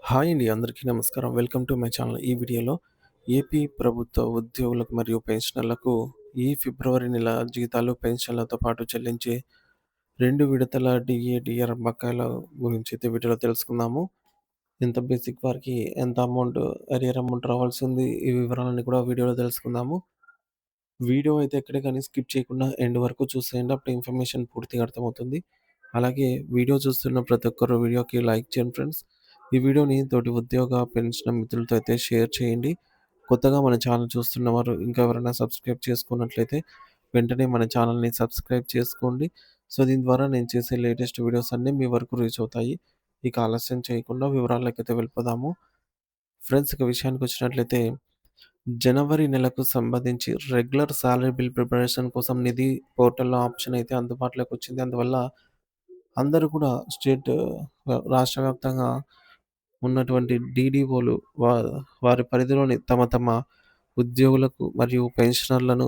Hi అండి. అందరికీ నమస్కారం. Welcome to my channel. ఈ వీడియోలో ఏపీ ప్రభుత్వ ఉద్యోగులకు మరియు పెన్షనర్లకు ఈ ఫిబ్రవరి నెల జీతాలు, పెన్షన్లతో పాటు చెల్లించే 2 విడతల డీఏ, డీఆర్ బకాయిల గురించి అయితే వీడియోలో తెలుసుకుందాము. ఎంత బేసిక్ వారికి ఎంత అమౌంట్ అరియర్ అమౌంట్ రావాల్సి ఉంది. ఈ వివరాలన్నీ కూడా వీడియోలో తెలుసుకుందాము. వీడియో అయితే ఎక్కడ గాని స్కిప్ చేయకుండా ఎండ్ వరకు చూసేయండి. అప్పుడు ఇన్ఫర్మేషన్ పూర్తిగా అర్థమవుతుంది. అలాగే వీడియో చూస్తున్న ప్రతి ఒక్కరు వీడియోకి లైక్ చేయండి ఫ్రెండ్స్. ఈ వీడియోని తోటి ఉద్యోగ, పెన్షన్ మిత్రులతో అయితే షేర్ చేయండి. కొత్తగా మన ఛానల్ చూస్తున్నవారు ఇంకా ఎవరైనా సబ్స్క్రైబ్ చేసుకున్నట్లయితే వెంటనే మన ఛానల్‌ని సబ్స్క్రైబ్ చేసుకోండి. సో, దీని ద్వారా నేను చేసే లేటెస్ట్ వీడియోస్ అన్నీ మీ వరకు రీచ్ అవుతాయి. ఇక ఆలస్యం చేయకుండా వివరాల్లోకైతే వెళ్ళిపోదాము. ఫ్రెండ్స్ ఇక విషయానికొచ్చినట్లయితే జనవరి నెలకు సంబంధించి రెగ్యులర్ సాలరీ బిల్ ప్రిపరేషన్ కోసం నిధి పోర్టల్‌లో ఆప్షన్ అయితే అందుబాటులోకి వచ్చింది. అందువల్ల అందరూ కూడా రాష్ట్ర వ్యాప్తంగా ఉన్నటువంటి డీడీఓలు వా వారి పరిధిలోని తమ తమ ఉద్యోగులకు మరియు పెన్షనర్లను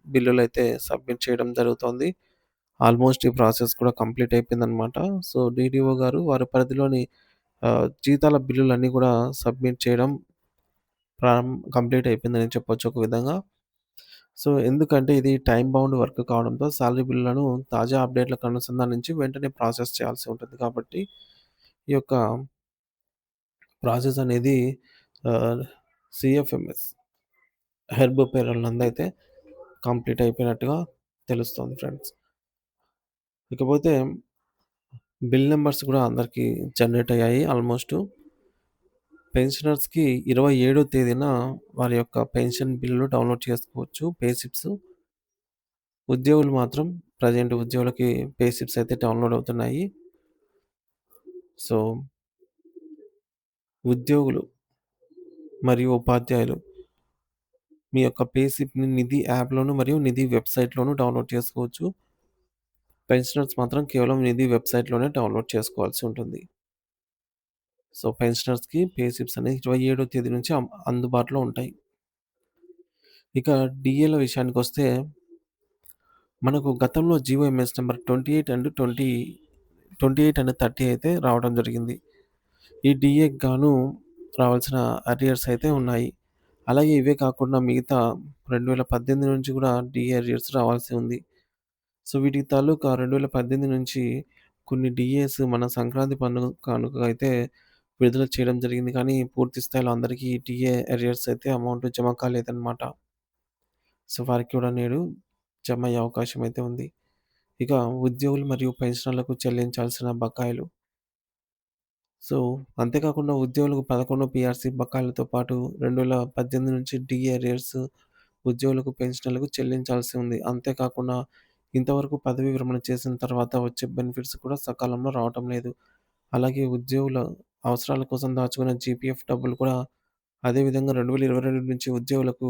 బిల్లులైతే సబ్మిట్ చేయడం జరుగుతోంది. ఆల్మోస్ట్ ఈ ప్రాసెస్ కూడా కంప్లీట్ అయిపోయిందనమాట. సో, డీడీఓ గారు వారి పరిధిలోని జీతాల బిల్లులన్నీ కూడా సబ్మిట్ చేయడం కంప్లీట్ అయిపోయిందని చెప్పొచ్చు ఒక విధంగా. సో, ఎందుకంటే ఇది టైమ్ బౌండ్ వర్క్ కావడంతో సాలరీ బిల్లులను తాజా అప్డేట్‌లకు అనుసంధానించి వెంటనే ప్రాసెస్ చేయాల్సి ఉంటుంది కాబట్టి, ఈ యొక్క ప్రాసెస్ అనేది ఆహ్, సీఎఫ్ఎంఎస్ హెర్బ్ పేరోల్ నందైతే కంప్లీట్ అయిపోయినట్టుగా తెలుస్తోంది ఫ్రెండ్స్. ఇకపోతే బిల్ నంబర్స్ కూడా అందరికీ జనరేట్ అయ్యాయి ఆల్మోస్టు. పెన్షనర్స్‌కి 27వ తేదీన వారి యొక్క పెన్షన్ బిల్లులు డౌన్‌లోడ్ చేసుకోవచ్చు పే స్లిప్స్. ఉద్యోగులు మాత్రం ప్రెజెంట్ ఉద్యోగులకి పే స్లిప్స్ అయితే డౌన్‌లోడ్ అవుతున్నాయి. సో, ఉద్యోగులు మరియు ఉపాధ్యాయులు మీ యొక్క పే స్లిప్‌ని నిధి యాప్‌లోను మరియు నిధి వెబ్‌సైట్‌లోను డౌన్‌లోడ్ చేసుకోవచ్చు. పెన్షనర్స్ మాత్రం కేవలం నిధి వెబ్‌సైట్‌లోనే డౌన్‌లోడ్ చేసుకోవాల్సి ఉంటుంది. సో, పెన్షనర్స్‌కి పే స్లిప్స్ అనేవి 27వ తేదీ నుంచి అందుబాటులో ఉంటాయి. ఇక డీఏల విషయానికొస్తే మనకు గతంలో జీవోఎంఎస్ నంబర్ 28 అండ్ 28 అండ్ 30 అయితే రావడం జరిగింది. ఈ డీఏకి గాను రావాల్సిన అరియర్స్ అయితే ఉన్నాయి. అలాగే ఇవే కాకుండా మిగతా 2018 నుంచి కూడా డీఏ అరియర్స్ రావాల్సి ఉంది. సో, వీటికి తాలూకా 2018 నుంచి కొన్ని డీఏస్ మన సంక్రాంతి పండుగ కానుకగా అయితే విడుదల చేయడం జరిగింది. కానీ పూర్తి స్థాయిలో అందరికీ డీఏ అరియర్స్ అయితే అమౌంట్ జమ కాలేదన్నమాట. సో, వారికి కూడా నేడు జమ అయ్యే అవకాశం అయితే ఉంది. ఇక ఉద్యోగులు మరియు పెన్షనర్లకు చెల్లించాల్సిన బకాయిలు. సో, అంతేకాకుండా ఉద్యోగులకు 11 పీఆర్సీ బకాయిలతో పాటు 2018 నుంచి డీఏ అరియర్స్ ఉద్యోగులకు, పెన్షనర్లకు చెల్లించాల్సి ఉంది. అంతేకాకుండా ఇంతవరకు పదవీ విరమణ చేసిన తర్వాత వచ్చే బెనిఫిట్స్ కూడా సకాలంలో రావటం లేదు. అలాగే ఉద్యోగుల అవసరాల కోసం దాచుకున్న జీపీఎఫ్ డబ్బులు కూడా అదే విధంగా 2022 నుంచి ఉద్యోగులకు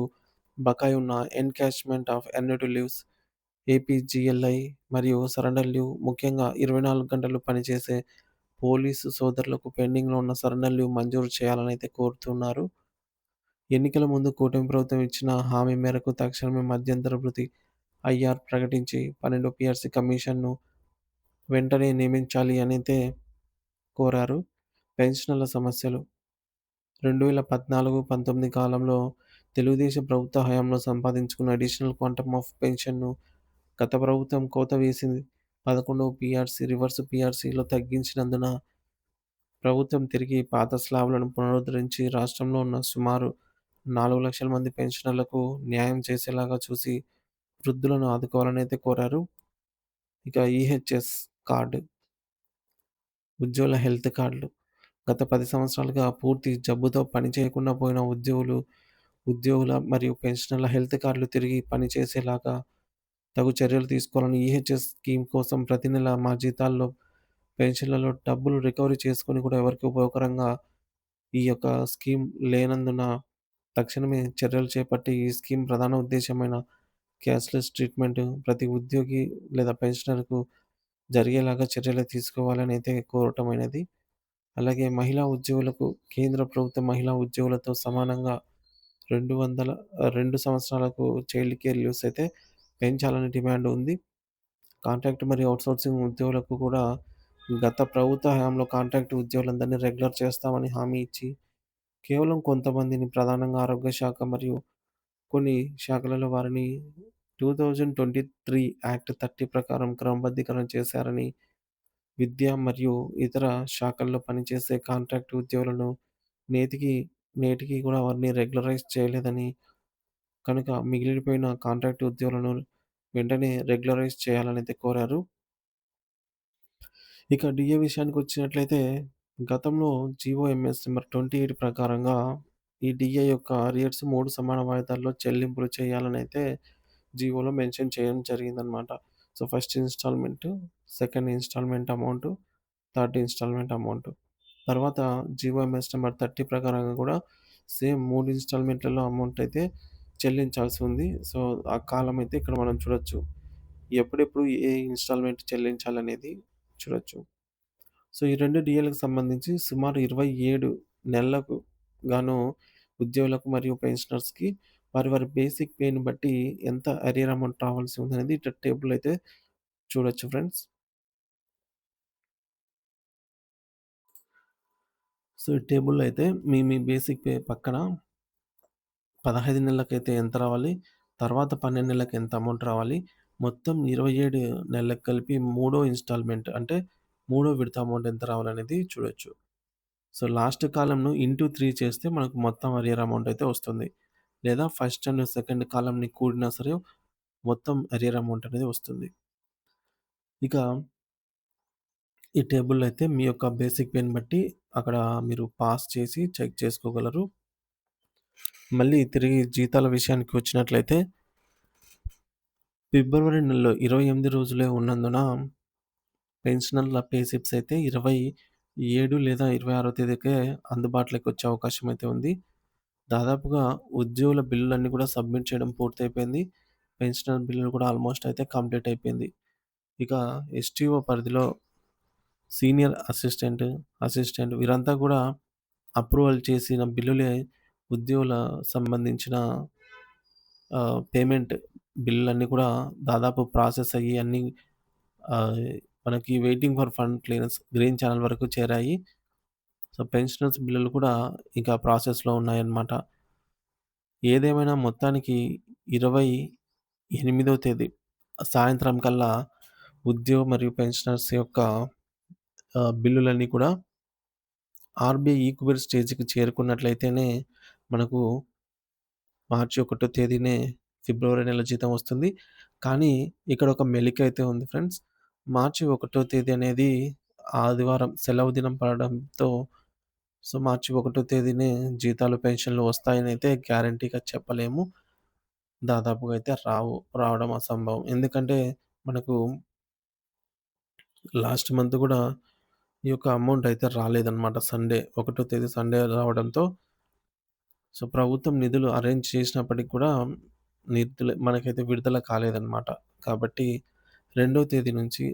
బకాయి ఉన్న ఎన్‌కాష్‌మెంట్ ఆఫ్ ఎన్యూటీ లీవ్స్, ఏపీజీఎల్ఐ మరియు సరెండర్ లీవ్ ముఖ్యంగా 24 గంటలు పనిచేసే పోలీసు సోదరులకు పెండింగ్‌లో ఉన్న సరెండర్ లీవ్ మంజూరు చేయాలనైతే కోరుతున్నారు. ఎన్నికల ముందు కూటమి ప్రభుత్వం ఇచ్చిన హామీ మేరకు తక్షణమే మధ్యంతర భృతి ఐఆర్ ప్రకటించి 12 పీఆర్సీ కమిషన్‌ను వెంటనే నియమించాలి అనైతే కోరారు. పెన్షనర్ల సమస్యలు 2014, 19 కాలంలో తెలుగుదేశం ప్రభుత్వ హయాంలో సంపాదించుకున్న అడిషనల్ క్వాంటమ్ ఆఫ్ పెన్షన్‌ను గత ప్రభుత్వం కోత వేసింది. 11వ పీఆర్సీ, రివర్స్ పీఆర్సీలో తగ్గించినందున ప్రభుత్వం తిరిగి పాత స్లాబ్‌లను పునరుద్ధరించి రాష్ట్రంలో ఉన్న సుమారు 4,00,000 మంది పెన్షనర్లకు న్యాయం చేసేలాగా చూసి వృద్ధులను ఆదుకోవాలనైతే కోరారు. ఇక ఈహెచ్ఎస్ కార్డ్, ఉజ్వల హెల్త్ కార్డులు గత 10 సంవత్సరాలుగా పూర్తి జబ్బుతో పని చేయకుండా పోయిన ఉద్యోగుల మరియు పెన్షనర్ల హెల్త్ కార్డులు తిరిగి పనిచేసేలాగా తగు చర్యలు తీసుకోవాలని ఈహెచ్ఎస్ స్కీమ్ కోసం ప్రతి నెల మా జీతాల్లో, పెన్షన్‌లలో డబ్బులు రికవరీ చేసుకొని కూడా ఎవరికీ ఉపయోగకరంగా ఈ యొక్క స్కీమ్ లేనందున తక్షణమే చర్యలు చేపట్టి ఈ స్కీమ్ ప్రధాన ఉద్దేశ్యమైన క్యాష్‌లెస్ ట్రీట్‌మెంట్ ప్రతి ఉద్యోగి లేదా పెన్షనర్‌కు జరిగేలాగా చర్యలు తీసుకోవాలని అయితే కోరటమైనది. అలాగే మహిళా ఉద్యోగులకు కేంద్ర ప్రభుత్వ మహిళా ఉద్యోగులతో సమానంగా 2 సంవత్సరాలకు చైల్డ్ కేర్ లీవ్స్ అయితే పెంచాలని డిమాండ్ ఉంది. కాంట్రాక్ట్ మరియు ఔట్‌సోర్సింగ్ ఉద్యోగులకు కూడా గత ప్రభుత్వ హయాంలో కాంట్రాక్ట్ ఉద్యోగులందరినీ రెగ్యులర్ చేస్తామని హామీ ఇచ్చి, కేవలం కొంతమందిని ప్రధానంగా ఆరోగ్య శాఖ మరియు కొన్ని శాఖలలో వారిని 2023 యాక్ట్ 30 ప్రకారం క్రమబద్ధీకరణ చేశారని, విద్య మరియు ఇతర శాఖల్లో పనిచేసే కాంట్రాక్ట్ ఉద్యోగులను నేటికి నేటికి కూడా వారిని రెగ్యులరైజ్ చేయలేదని, కనుక మిగిలిపోయిన కాంట్రాక్ట్ ఉద్యోగులను వెంటనే రెగ్యులరైజ్ చేయాలనైతే కోరారు. ఇక డీఏ విషయానికొచ్చినట్లయితే, గతంలో జీవోఎంఎస్ నంబర్ 28 ప్రకారంగా ఈ డీఏ యొక్క అరియర్స్ 3 సమాన వాయిదాల్లో చెల్లింపులు చేయాలనైతే జీవోలో మెన్షన్ చేయడం జరిగిందనమాట. So, first installment, second installment amount, third installment amount. తర్వాత జీవోఎంఎస్ నంబర్ 30 ప్రకారంగా కూడా సేమ్ 3 ఇన్‌స్టాల్‌మెంట్‌లలో అమౌంట్ అయితే చెల్లించాల్సి ఉంది. సో, ఆ కాలం అయితే ఇక్కడ మనం చూడొచ్చు. ఎప్పుడెప్పుడు ఏ ఇన్‌స్టాల్‌మెంట్ చెల్లించాలనేది చూడొచ్చు. సో, ఈ 2 డీఏలకు సంబంధించి సుమారు 27 నెలలకు గాను ఉద్యోగులకు మరియు పెన్షనర్స్‌కి వారి బేసిక్ పేని బట్టి ఎంత అరియర్ అమౌంట్ రావాల్సి ఉందనేది ఇక్కడ టేబుల్ అయితే చూడొచ్చు ఫ్రెండ్స్. సో, ఈ టేబుల్‌లో అయితే మీ బేసిక్ పే పక్కన 15 నెలలకైతే ఎంత రావాలి, తర్వాత 12 నెలలకి ఎంత అమౌంట్ రావాలి, మొత్తం 27 నెలలకు కలిపి మూడో ఇన్‌స్టాల్‌మెంట్ అంటే మూడో విడత అమౌంట్ ఎంత రావాలనేది చూడొచ్చు. సో, లాస్ట్ కాలమ్‌ను ఇంటూ 3 చేస్తే మనకు మొత్తం అరియర్ అమౌంట్ అయితే వస్తుంది. లేదా ఫస్ట్ అండ్ సెకండ్ కాలమ్‌ని కూడినా సరే మొత్తం అరియర్ అమౌంట్ అనేది వస్తుంది. ఇక ఈ టేబుల్‌లో అయితే మీ యొక్క బేసిక్ పేని బట్టి అక్కడ మీరు పాస్ చేసి చెక్ చేసుకోగలరు. మళ్ళీ తిరిగి జీతాల విషయానికి వచ్చినట్లయితే ఫిబ్రవరి నెలలో 28 రోజులే ఉన్నందున పెన్షనర్ల పే స్లిప్స్ అయితే 27 లేదా 26 తేదీకే అందుబాటులోకి వచ్చే అవకాశం అయితే ఉంది. దాదాపుగా ఉద్యోగుల బిల్లులన్నీ కూడా సబ్మిట్ చేయడం పూర్తయిపోయింది. పెన్షనర్ బిల్లులు కూడా ఆల్మోస్ట్ అయితే కంప్లీట్ అయిపోయింది. ఇక ఎస్‌టీఓ పరిధిలో సీనియర్ అసిస్టెంట్ వీరంతా కూడా అప్రూవల్ చేసిన బిల్లులే ఉద్యోగుల సంబంధించిన పేమెంట్ బిల్లులన్నీ కూడా దాదాపు ప్రాసెస్ అయ్యి అన్నీ ఆహ్, మనకి waiting for fund clearance green channel వరకు చేరాయి. సో, పెన్షనర్స్ బిల్లులు కూడా ఇంకా ప్రాసెస్‌లో ఉన్నాయన్నమాట. ఏదేమైనా మొత్తానికి 28వ తేదీ సాయంత్రం కల్లా ఉద్యోగ మరియు పెన్షనర్స్ యొక్క బిల్లులన్నీ కూడా ఆర్‌బీఐ ఈక్వెర్ స్టేజ్‌కి చేరుకున్నట్లయితేనే మనకు మార్చి 1 తేదీనే ఫిబ్రవరి నెల జీతం వస్తుంది. కానీ ఇక్కడ ఒక మెలిక అయితే ఉంది ఫ్రెండ్స్. మార్చి 1 తేదీ అనేది ఆదివారం సెలవు దినం పడడంతో సో, మార్చి 1 తేదీనే జీతాలు, పెన్షన్‌లు వస్తాయనైతే గ్యారంటీగా చెప్పలేము. దాదాపుగా అయితే రావడం అసంభవం. ఎందుకంటే మనకు లాస్ట్ మంత్ గూడా ఈ యొక్క అమౌంట్ అయితే రాలేదన్నమాట. సండే 1 తేదీ సండే రావడంతో సో, ప్రభుత్వం నిధులు అరేంజ్ చేసినప్పటికి కూడా నిధులు మనకైతే విడుదల కాలేదన్నమాట. కాబట్టి 2 తేదీ నుంచి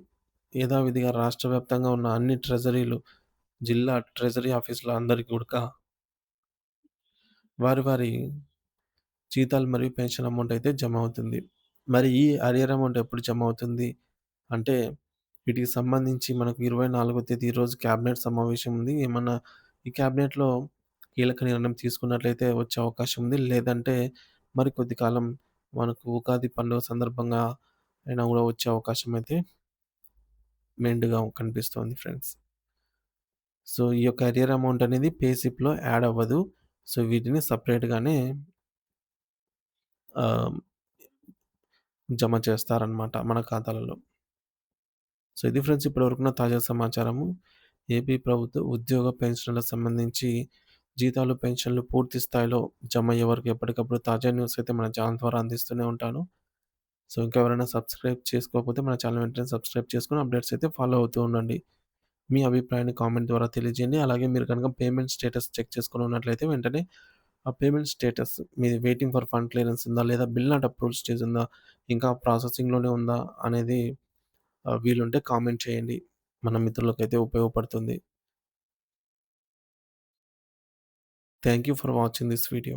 యథావిధిగా రాష్ట్ర వ్యాప్తంగా ఉన్న అన్ని జిల్లా ట్రెజరీ ఆఫీసుల అందరికి కూడక వారి జీతాలు మరియు పెన్షన్ అమౌంట్ అయితే జమ అవుతుంది. మరి ఈ అరియర్ అమౌంట్ ఎప్పుడు జమ అవుతుంది? అంటే వీటికి సంబంధించి మనకు 24వ తేదీ ఈరోజు క్యాబినెట్ సమావేశం ఉంది. ఏమన్నా ఈ క్యాబినెట్‌లో కీలక నిర్ణయం తీసుకున్నట్లయితే వచ్చే అవకాశం ఉంది. లేదంటే మరి కొద్ది కాలం మనకు ఉగాది పండుగ సందర్భంగా అయినా గూడా వచ్చే అవకాశం అయితే మెండుగా కనిపిస్తోంది ఫ్రెండ్స్. సో, ఈ యొక్క అరియర్ అమౌంట్ అనేది పే స్లిప్‌లో యాడ్ అవ్వదు. సో, వీటిని సెపరేట్‌గానే ఆహ్, జమ చేస్తారనమాట మన ఖాతాలలో. సో, ఇది ఫ్రెండ్స్ ఇప్పటివరకున్న తాజా సమాచారము. ఏపీ ప్రభుత్వ ఉద్యోగ పెన్షన్‌లకు సంబంధించి జీతాలు, పెన్షన్‌లు పూర్తి స్థాయిలో జమ అయ్యే వరకు ఎప్పటికప్పుడు తాజా న్యూస్ అయితే మన ఛానెల్ ద్వారా అందిస్తూనే ఉంటాను. సో, ఇంకా ఎవరైనా సబ్స్క్రైబ్ చేసుకోకపోతే మన ఛానెల్ వెంటనే సబ్స్క్రైబ్ చేసుకొని అప్డేట్స్ అయితే ఫాలో అవుతూ ఉండండి. మీ అభిప్రాయాన్ని కామెంట్ ద్వారా తెలియజేయండి. అలాగే మీరు కనుక పేమెంట్ స్టేటస్ చెక్ చేసుకొని ఉన్నట్లయితే వెంటనే ఆ పేమెంట్ స్టేటస్ మీది వెయిటింగ్ ఫర్ ఫండ్ క్లియరెన్స్ ఉందా? లేదా బిల్ నాట్ అప్రూవ్డ్ స్టేజ్ ఉందా? ఇంకా ప్రాసెసింగ్‌లోనే ఉందా? అనేది వీలుంటే కామెంట్ చేయండి. మన మిత్రులకైతే ఉపయోగపడుతుంది. Thank you for watching this video.